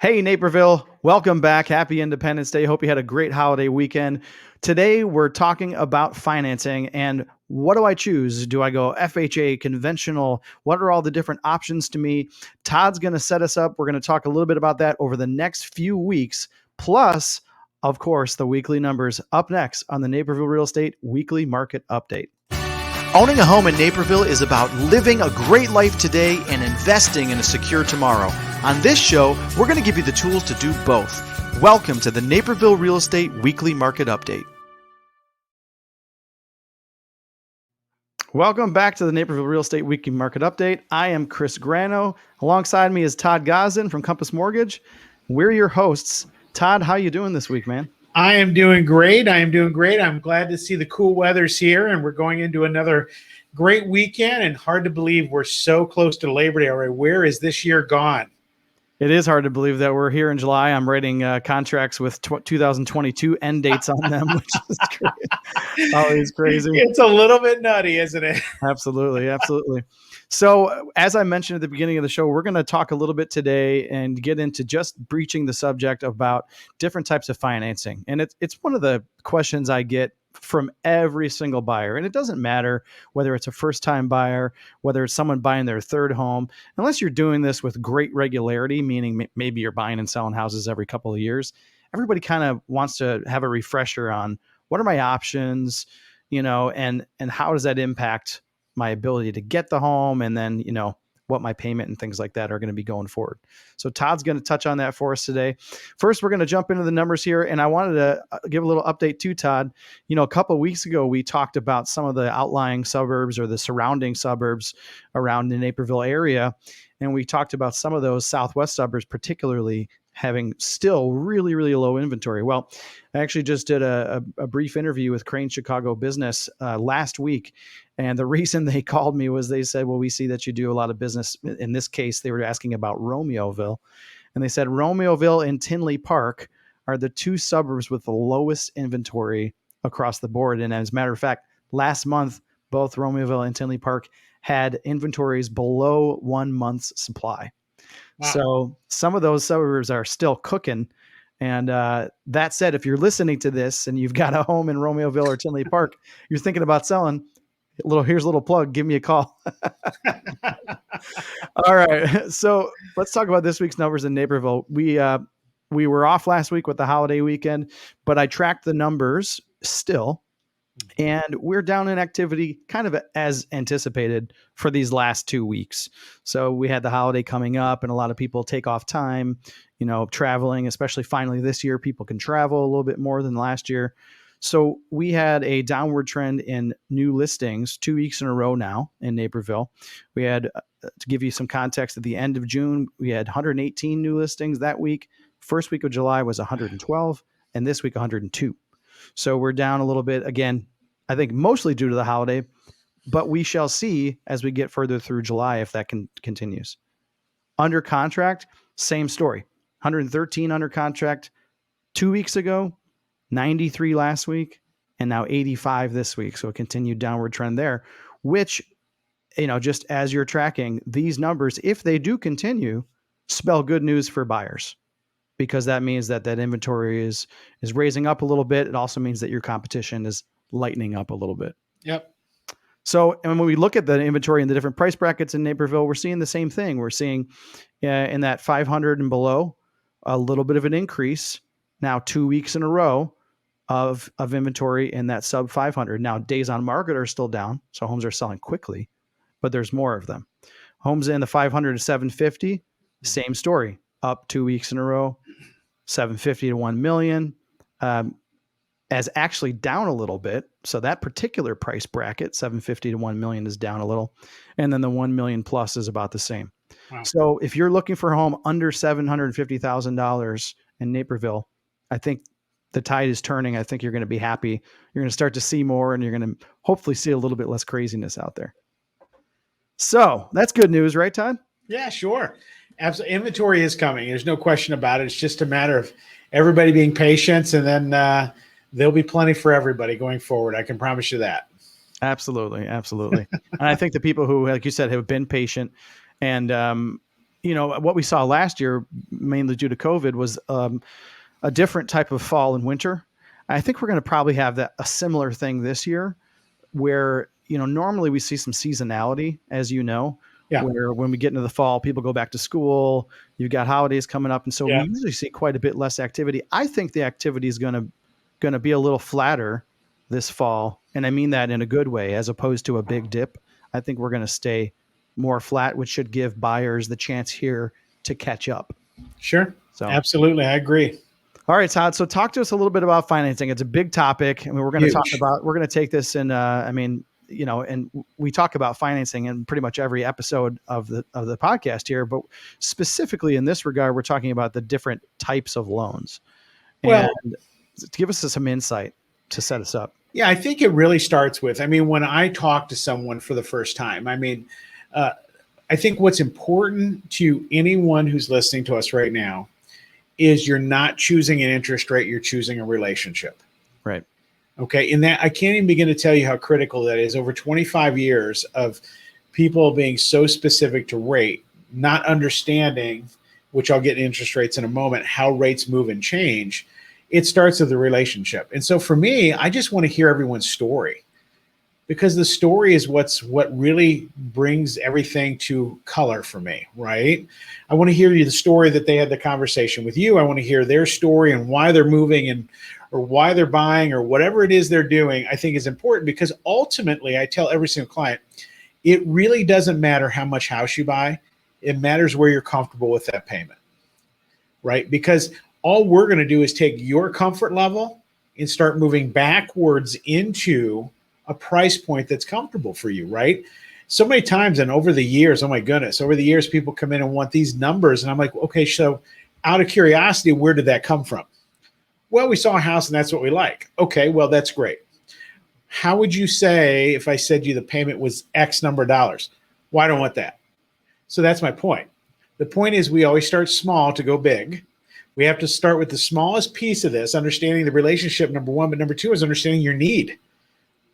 Hey, Naperville, welcome back. Happy Independence Day. Hope you had a great holiday weekend. Today, we're talking about financing and what do I choose? Do I go FHA, conventional? What are all the different options to me? Todd's going to set us up. We're going to talk a little bit about that over the next few weeks. Plus, of course, the weekly numbers up next on the Naperville Real Estate Weekly Market Update. Owning a home in Naperville is about living a great life today and investing in a secure tomorrow. On this show, we're going to give you the tools to do both. Welcome to the Naperville Real Estate Weekly Market Update. Welcome back to the Naperville Real Estate Weekly Market Update. I am Chris Grano. Alongside me is Todd Gosden from Compass Mortgage. We're your hosts. Todd, how you doing this week, man? I am doing great. I'm glad to see the cool weather's here, and we're going into another great weekend. And hard to believe we're so close to Labor Day already. Where is this year gone? It is hard to believe that we're here in July. I'm writing contracts with 2022 end dates on them, which is always crazy. It's a little bit nutty, isn't it? Absolutely. Absolutely. So as I mentioned at the beginning of the show, we're going to talk a little bit today and get into just breaching the subject about different types of financing. And it's one of the questions I get from every single buyer. And it doesn't matter whether it's a first-time buyer, whether it's someone buying their third home, unless you're doing this with great regularity, meaning maybe you're buying and selling houses every couple of years. Everybody kind of wants to have a refresher on what are my options, and how does that impact my ability to get the home, and then, what my payment and things like that are going to be going forward. So Todd's going to touch on that for us today. First, we're going to jump into the numbers here. And I wanted to give a little update to Todd. A couple of weeks ago, we talked about some of the outlying suburbs or the surrounding suburbs around the Naperville area. And we talked about some of those southwest suburbs, particularly having still really, really low inventory. Well, I actually just did a brief interview with Crane Chicago Business last week. And the reason they called me was they said, well, we see that you do a lot of business. In this case, they were asking about Romeoville. And they said Romeoville and Tinley Park are the two suburbs with the lowest inventory across the board. And as a matter of fact, last month, both Romeoville and Tinley Park had inventories below 1 month's supply. Wow. So some of those suburbs are still cooking. And that said, if you're listening to this and you've got a home in Romeoville or Tinley Park, you're thinking about selling, here's a little plug. Give me a call. All right. So let's talk about this week's numbers in Naperville. We were off last week with the holiday weekend, but I tracked the numbers still. And we're down in activity kind of as anticipated for these last 2 weeks. So we had the holiday coming up and a lot of people take off time, traveling, especially finally this year, people can travel a little bit more than last year. So we had a downward trend in new listings 2 weeks in a row now in Naperville. We had, to give you some context, at the end of June, we had 118 new listings that week. First week of July was 112, and this week 102. So we're down a little bit again, I think mostly due to the holiday, but we shall see as we get further through July if that continues. Under contract, same story. 113 under contract 2 weeks ago, 93 last week, and now 85 this week. So a continued downward trend there, which, just as you're tracking these numbers, if they do continue, spell good news for buyers. Because that means that inventory is raising up a little bit. It also means that your competition is lightening up a little bit. Yep. So, and when we look at the inventory in the different price brackets in Naperville, we're seeing the same thing. We're seeing in that 500 and below, a little bit of an increase now 2 weeks in a row of inventory in that sub 500. Now, days on market are still down. So homes are selling quickly, but there's more of them. Homes in the 500 to 750, same story. Up 2 weeks in a row, 750 to 1 million, as actually down a little bit. So that particular price bracket, 750 to 1 million, is down a little. And then the 1 million plus is about the same. Wow. So if you're looking for a home under $750,000 in Naperville, I think the tide is turning. I think you're going to be happy. You're going to start to see more, and you're going to hopefully see a little bit less craziness out there. So that's good news, right, Todd? Yeah, sure. Absolutely. Inventory is coming. There's no question about it. It's just a matter of everybody being patient, and then there'll be plenty for everybody going forward. I can promise you that. Absolutely. Absolutely. And I think the people who, like you said, have been patient and what we saw last year, mainly due to COVID, was a different type of fall and winter. I think we're going to probably have a similar thing this year, where normally we see some seasonality, as Yeah. where when we get into the fall, people go back to school. You've got holidays coming up, and so we Yeah. usually see quite a bit less activity. I think the activity is going to be a little flatter this fall, and I mean that in a good way, as opposed to a big dip. I think we're going to stay more flat, which should give buyers the chance here to catch up. Sure. So, Absolutely. I agree. all right, Todd. So talk to us a little bit about financing. It's a big topic. I mean, we're going Huge. to take this in, and we talk about financing in pretty much every episode of the podcast here, but specifically in this regard, we're talking about the different types of loans. Well, And give us some insight to set us up. yeah, I think it really starts with, when I talk to someone for the first time, I think what's important to anyone who's listening to us right now is you're not choosing an interest rate, you're choosing a relationship. Right. Okay. And that, I can't even begin to tell you how critical that is. Over 25 years of people being so specific to rate, not understanding, which I'll get interest rates in a moment, how rates move and change. It starts with the relationship. And so for me, I just want to hear everyone's story, because the story is what really brings everything to color for me, right? I want to hear the story that they had the conversation with you. I want to hear their story and why they're moving or why they're buying or whatever it is they're doing. I think is important, because ultimately I tell every single client, it really doesn't matter how much house you buy. It matters where you're comfortable with that payment, right? Because all we're going to do is take your comfort level and start moving backwards into a price point that's comfortable for you, right? So many times, and over the years, oh my goodness, over the years, people come in and want these numbers. And I'm like, okay, so out of curiosity, where did that come from? Well, we saw a house and that's what we like. Okay, well, that's great. How would you say if I said to you the payment was X number of dollars? Well, I don't want that. So that's my point. The point is we always start small to go big. We have to start with the smallest piece of this, understanding the relationship, number one, but number two is understanding your need.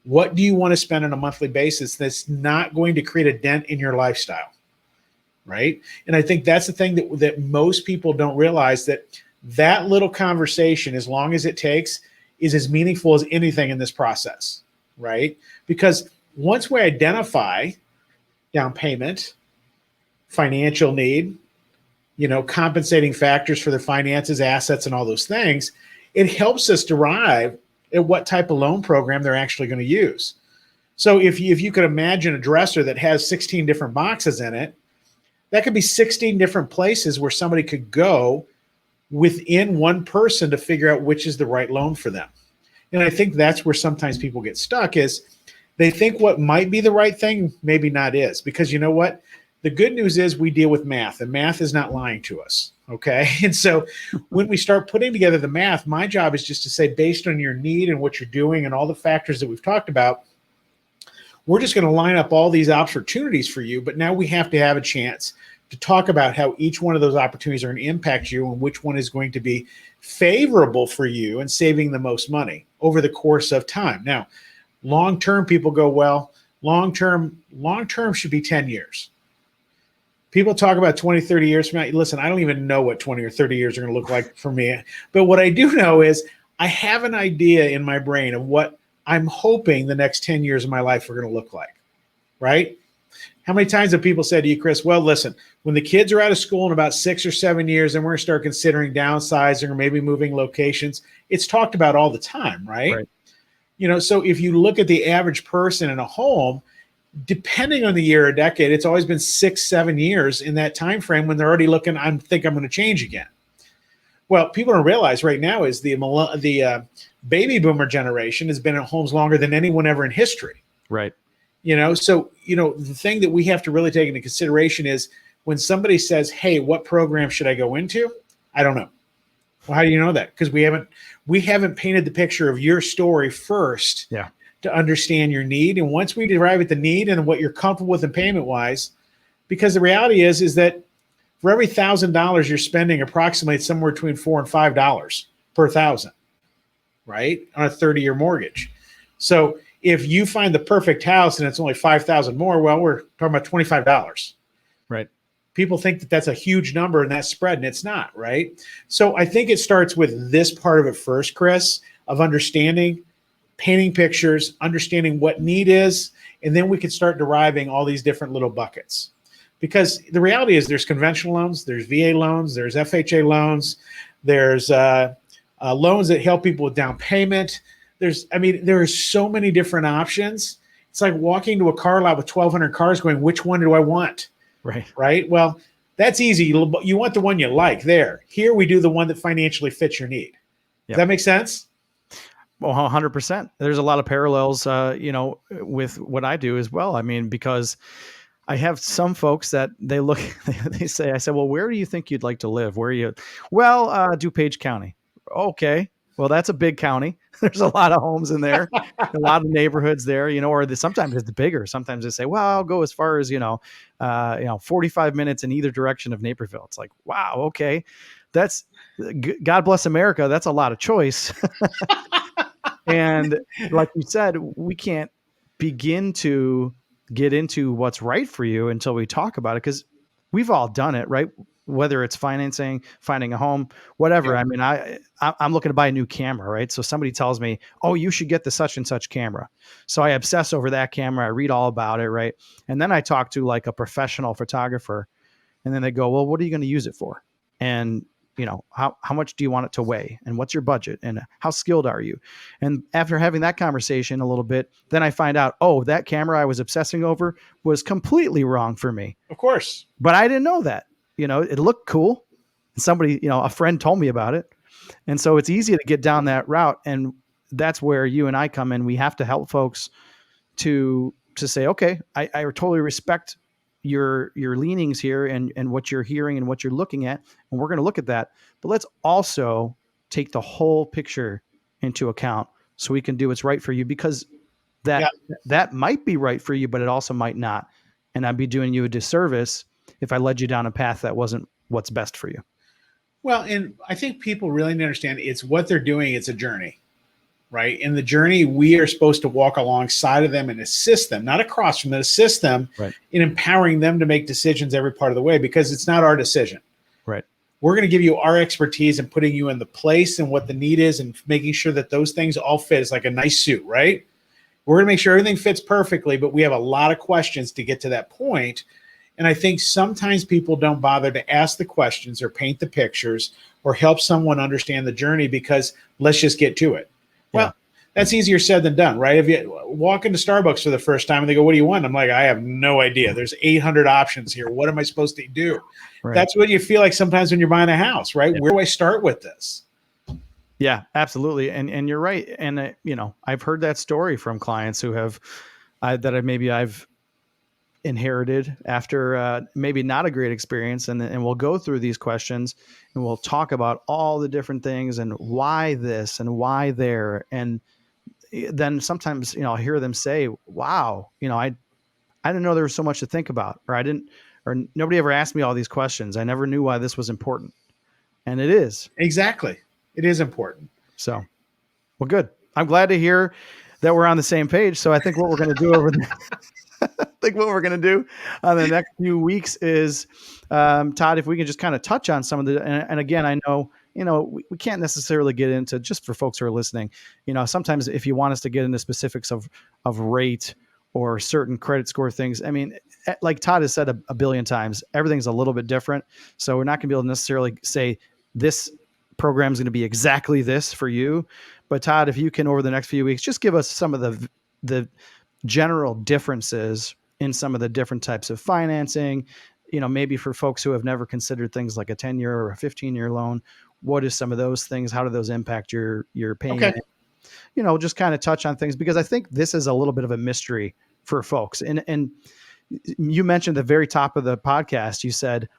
What do you want to spend on a monthly basis that's not going to create a dent in your lifestyle, right? And I think that's the thing that most people don't realize, that little conversation, as long as it takes, is as meaningful as anything in this process, right? Because once we identify down payment, financial need, compensating factors for their finances, assets, and all those things, it helps us derive at what type of loan program they're actually going to use. So if you could imagine a dresser that has 16 different boxes in it, that could be 16 different places where somebody could go within one person to figure out which is the right loan for them. And I think that's where sometimes people get stuck, is they think what might be the right thing maybe not is. Because you know what? The good news is we deal with math, and math is not lying to us, okay? And so when we start putting together the math, my job is just to say, based on your need and what you're doing and all the factors that we've talked about, we're just going to line up all these opportunities for you. But now we have to have a chance to talk about how each one of those opportunities are going to impact you and which one is going to be favorable for you and saving the most money over the course of time. Now, long-term, people go, well, long-term should be 10 years. People talk about 20, 30 years from now. Listen, I don't even know what 20 or 30 years are going to look like for me. But what I do know is I have an idea in my brain of what I'm hoping the next 10 years of my life are going to look like, right? How many times have people said to you, Chris, well, listen, when the kids are out of school in about 6 or 7 years, then we're going to start considering downsizing or maybe moving locations. It's talked about all the time, right? So if you look at the average person in a home, depending on the year or decade, it's always been 6, 7 years in that time frame when they're already looking, I think I'm going to change again. Well, people don't realize right now is the baby boomer generation has been in homes longer than anyone ever in history. Right. So the thing that we have to really take into consideration is when somebody says, hey, what program should I go into? I don't know. Well, how do you know that? Because we haven't painted the picture of your story first. Yeah. To understand your need. And once we arrive at the need and what you're comfortable with and payment wise, because the reality is that for every $1,000 you're spending, approximately somewhere between $4 and $5 per thousand, right? On a 30-year mortgage. So if you find the perfect house and it's only $5,000 more, well, we're talking about $25. Right. People think that that's a huge number and that's spread, and it's not, right? So I think it starts with this part of it first, Chris, of understanding, painting pictures, understanding what need is, and then we can start deriving all these different little buckets. Because the reality is there's conventional loans, there's VA loans, there's FHA loans, there's loans that help people with down payment. There are so many different options. It's like walking to a car lot with 1,200 cars going, which one do I want? Right. Right? Well, that's easy. You want the one you like there. Here we do the one that financially fits your need. Does that make sense? Well, 100%. There's a lot of parallels, with what I do as well. I mean, because I have some folks that they look, they say, I said, well, where do you think you'd like to live? Where are you? Well, DuPage County. Okay. Well, that's a big county. There's a lot of homes in there, a lot of neighborhoods there, sometimes it's bigger. Sometimes they say, well, I'll go as far as, 45 minutes in either direction of Naperville. It's like, wow. Okay. That's God bless America. That's a lot of choice. And like you said, we can't begin to get into what's right for you until we talk about it, because we've all done it, right? Whether it's financing, finding a home, whatever. Yeah. I mean, I'm looking to buy a new camera, right? So somebody tells me, oh, you should get the such and such camera. So I obsess over that camera. I read all about it, right? And then I talk to like a professional photographer, and then they go, well, what are you going to use it for? And how much do you want it to weigh, and what's your budget, and how skilled are you? And after having that conversation a little bit, then I find out, oh, that camera I was obsessing over was completely wrong for me. Of course. But I didn't know that. It looked cool. Somebody, a friend told me about it. And so it's easy to get down that route. And that's where you and I come in. We have to help folks to say, okay, I totally respect your leanings here and what you're hearing and what you're looking at, and we're going to look at that, but let's also take the whole picture into account so we can do what's right for you, because that might be right for you, but it also might not, and I'd be doing you a disservice if I led you down a path that wasn't what's best for you. Well, and I think people really need to understand it's what they're doing. It's a journey, right? In the journey, we are supposed to walk alongside of them and assist them, not across from them, assist them in empowering them to make decisions every part of the way, because it's not our decision. Right. We're going to give you our expertise and putting you in the place and what the need is and making sure that those things all fit. It's like a nice suit, right? We're going to make sure everything fits perfectly, but we have a lot of questions to get to that point. And I think sometimes people don't bother to ask the questions or paint the pictures or help someone understand the journey, because let's just get to it. Well, that's easier said than done, right? If you walk into Starbucks for the first time and they go, what do you want? I'm like, I have no idea. There's 800 options here. What am I supposed to do? Right. That's what you feel like sometimes when you're buying a house, right? Yeah. Where do I start with this? Yeah, absolutely. And you're right. And, I've heard that story from clients who have, I've inherited after maybe not a great experience. And we'll go through these questions and we'll talk about all the different things and why this and why there. And then sometimes, I'll hear them say, wow, I didn't know there was so much to think about, or nobody ever asked me all these questions. I never knew why this was important. And it is. Exactly. It is important. So, well, good. I'm glad to hear that we're on the same page. So I think what we're going to do on the next few weeks is, Todd, if we can just kind of touch on some of the, and again, I know, we can't necessarily get into, just for folks who are listening, sometimes if you want us to get into specifics of rate or certain credit score things, I mean, like Todd has said a billion times, everything's a little bit different. So we're not going to be able to necessarily say this program is going to be exactly this for you. But Todd, if you can, over the next few weeks, just give us some of the general differences in some of the different types of financing, maybe for folks who have never considered things like a 10-year or a 15-year loan. What is some of those things? How do those impact your payment? Okay. Just kind of touch on things, because I think this is a little bit of a mystery for folks. And you mentioned at the very top of the podcast, you said,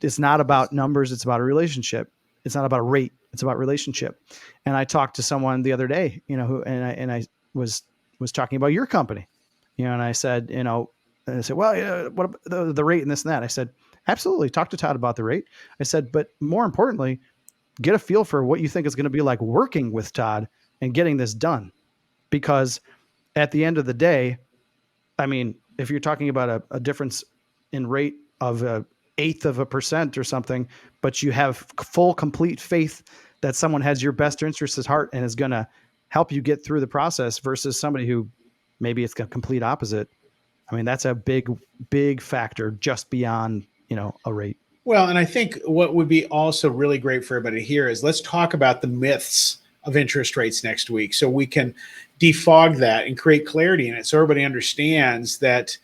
it's not about numbers. It's about a relationship. It's not about a rate. It's about relationship. And I talked to someone the other day, I was talking about your company, and I said, well, what about the rate and this and that? I said, absolutely. Talk to Todd about the rate. I said, but more importantly, get a feel for what you think is going to be like working with Todd and getting this done. Because at the end of the day, I mean, if you're talking about a difference in rate of a eighth of a percent or something, but you have full, complete faith that someone has your best interest at heart and is going to help you get through the process versus somebody who maybe it's the complete opposite. I mean, that's a big, big factor just beyond, a rate. Well, and I think what would be also really great for everybody to hear is let's talk about the myths of interest rates next week so we can defog that and create clarity in it so everybody understands that.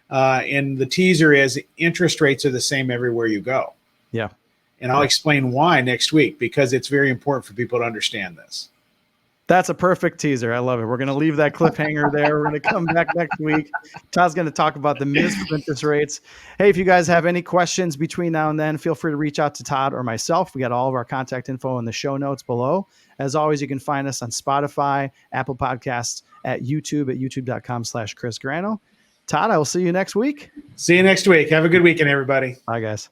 And the teaser is interest rates are the same everywhere you go. Yeah. And I'll explain why next week because it's very important for people to understand this. That's a perfect teaser. I love it. We're going to leave that cliffhanger there. We're going to come back next week. Todd's going to talk about the myths of interest rates. Hey, if you guys have any questions between now and then, feel free to reach out to Todd or myself. We got all of our contact info in the show notes below. As always, you can find us on Spotify, Apple Podcasts, at youtube.com/Chris Grano. Todd, I will see you next week. See you next week. Have a good weekend, everybody. Bye, guys.